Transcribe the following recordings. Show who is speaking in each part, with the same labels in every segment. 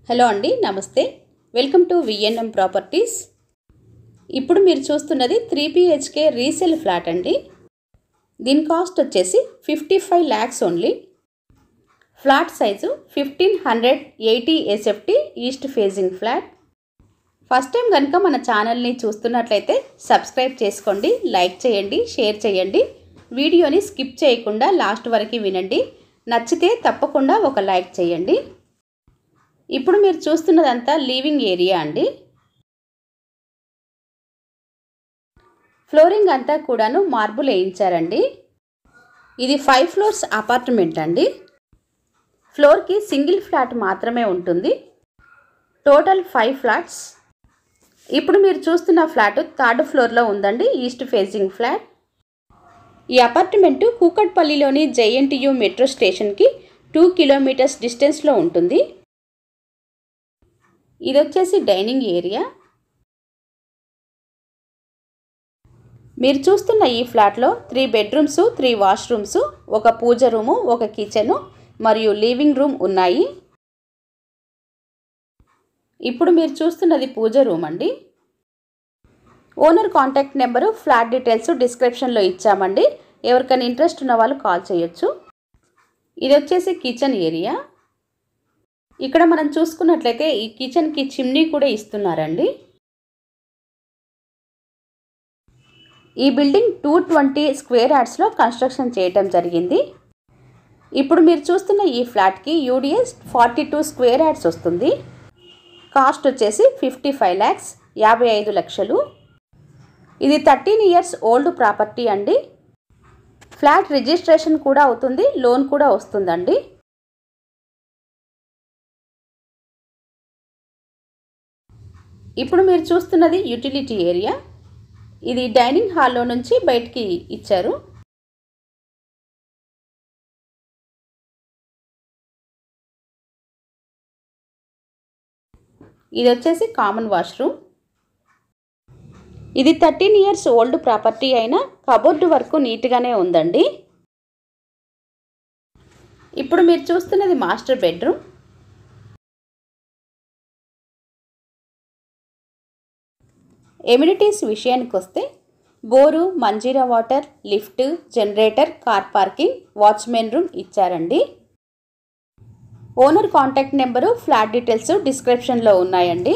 Speaker 1: Hello అండి, నమస్తే. Welcome to VNM properties. ఇప్పుడు మీరు చూస్తున్నది 3 BHK రీసేల్ ఫ్లాట్ అండి. దీని కాస్ట్ వచ్చేసి 55 lakhs only. Flat size 1580 SFT east facing flat. First time కనుక మన ఛానల్ని చూస్తున్నట్లయితే సబ్స్క్రైబ్ చేసుకోండి, లైక్ చేయండి, షేర్ చేయండి. వీడియోని స్కిప్ చేయకుండా లాస్ట్ వరకు వినండి. నచ్చితే తప్పకుండా ఒక లైక్ చేయండి. ఇప్పుడు మీరు చూస్తున్నదంతా లివింగ్ ఏరియా అండి. ఫ్లోరింగ్ అంతా కూడాను మార్బుల్ వేయించారండి. ఇది 5 floors అపార్ట్మెంట్ అండి. ఫ్లోర్కి సింగిల్ ఫ్లాట్ మాత్రమే ఉంటుంది. Total 5 flats. ఇప్పుడు మీరు చూస్తున్న ఫ్లాట్ 3rd floorలో ఉందండి, ఈస్ట్ ఫేసింగ్ ఫ్లాట్. ఈ అపార్ట్మెంటు కూకట్పల్లిలోని JNTU మెట్రో స్టేషన్కి 2 kilometers డిస్టెన్స్లో ఉంటుంది. ఇది వచ్చేసి డైనింగ్ ఏరియా. మీరు చూస్తున్న ఈ ఫ్లాట్లో 3 bedrooms, 3 washrooms, ఒక పూజ రూము, ఒక కిచెను మరియు లివింగ్ రూమ్ ఉన్నాయి. ఇప్పుడు మీరు చూస్తున్నది పూజ రూమ్ అండి. Owner contact number, flat details డిస్క్రిప్షన్లో ఇచ్చామండి. ఎవరికైనా ఇంట్రెస్ట్ ఉన్న వాళ్ళు కాల్ చేయొచ్చు. ఇది వచ్చేసి కిచెన్ ఏరియా. ఇక్కడ మనం చూసుకున్నట్లయితే ఈ కిచెన్కి చిమ్నీ కూడా ఇస్తున్నారండి. ఈ బిల్డింగ్ 220 square yardsలో కన్స్ట్రక్షన్ చేయటం జరిగింది. ఇప్పుడు మీరు చూస్తున్న ఈ ఫ్లాట్కి UDS 42 square yards వస్తుంది. కాస్ట్ వచ్చేసి 55 lakhs, 55 లక్షలు. ఇది 13 years ఓల్డ్ ప్రాపర్టీ అండి. ఫ్లాట్ రిజిస్ట్రేషన్ కూడా అవుతుంది, లోన్ కూడా వస్తుందండి. ఇప్పుడు మీరు చూస్తున్నది యూటిలిటీ ఏరియా. ఇది డైనింగ్ హాల్లో నుంచి బయటికి ఇచ్చారు. ఇది వచ్చేసి కామన్ వాష్రూమ్. ఇది 13 years ఓల్డ్ ప్రాపర్టీ అయినా కబోర్డ్ వరకు నీట్గానే ఉందండి. ఇప్పుడు మీరు చూస్తున్నది మాస్టర్ బెడ్రూమ్. ఎమ్యూనిటీస్ విషయానికి వస్తే bore, Manjira water, lift, generator, car parking, watchman room ఇచ్చారండి. Owner contact number, flat details డిస్క్రిప్షన్లో ఉన్నాయండి.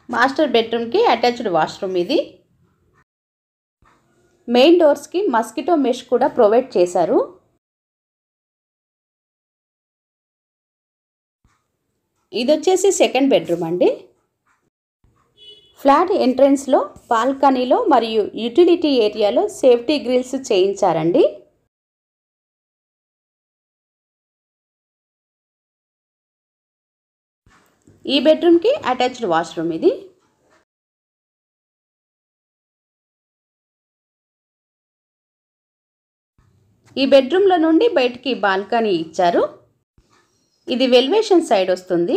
Speaker 1: మాస్టర్ బెడ్రూమ్కి అటాచ్డ్ వాష్రూమ్ ఇది. మెయిన్ డోర్స్కి మస్కిటో మెష్ కూడా ప్రొవైడ్ చేశారు. ఇది వచ్చేసి సెకండ్ బెడ్రూమ్ అండి. ఫ్లాట్ ఎంట్రన్స్లో, బాల్కనీలో మరియు యూటిలిటీ ఏరియాలో సేఫ్టీ గ్రిల్స్ చేయించారండి. ఈ బెడ్రూమ్కి అటాచ్డ్ వాష్రూమ్ ఇది. ఈ బెడ్రూమ్లో నుండి బయటికి బాల్కనీ ఇచ్చారు. ఇది వెల్వేషన్ సైడ్ వస్తుంది.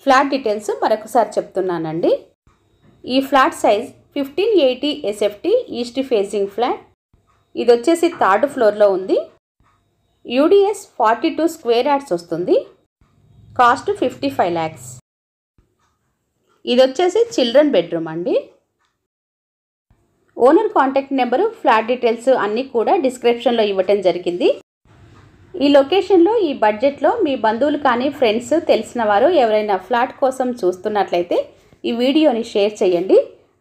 Speaker 1: ఫ్లాట్ డీటెయిల్స్ మరొకసారి చెప్తున్నానండి. ఈ flat size 1580 SFT east facing flat. ఇది వచ్చేసి 3rd floorలో ఉంది. UDS 42 square yards వస్తుంది. Cost 55 lakhs. ఇది వచ్చేసి చిల్డ్రన్ బెడ్రూమ్ అండి. Owner contact number, flat details అన్నీ కూడా డిస్క్రిప్షన్లో ఇవ్వటం జరిగింది. ఈ లొకేషన్లో, ఈ బడ్జెట్లో మీ బంధువులు కానీ, ఫ్రెండ్స్, తెలిసిన వారు ఎవరైనా ఫ్లాట్ కోసం చూస్తున్నట్లయితే ఈ వీడియోని షేర్ చేయండి.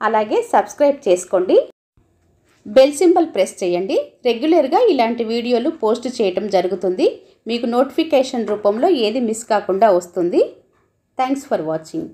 Speaker 1: అలాగే సబ్స్క్రైబ్ చేసుకోండి, బెల్ సింబల్ ప్రెస్ చేయండి. రెగ్యులర్గా ఇలాంటి వీడియోలు పోస్ట్ చేయటం జరుగుతుంది. మీకు నోటిఫికేషన్ రూపంలో ఏది మిస్ కాకుండా వస్తుంది. Thanks for watching.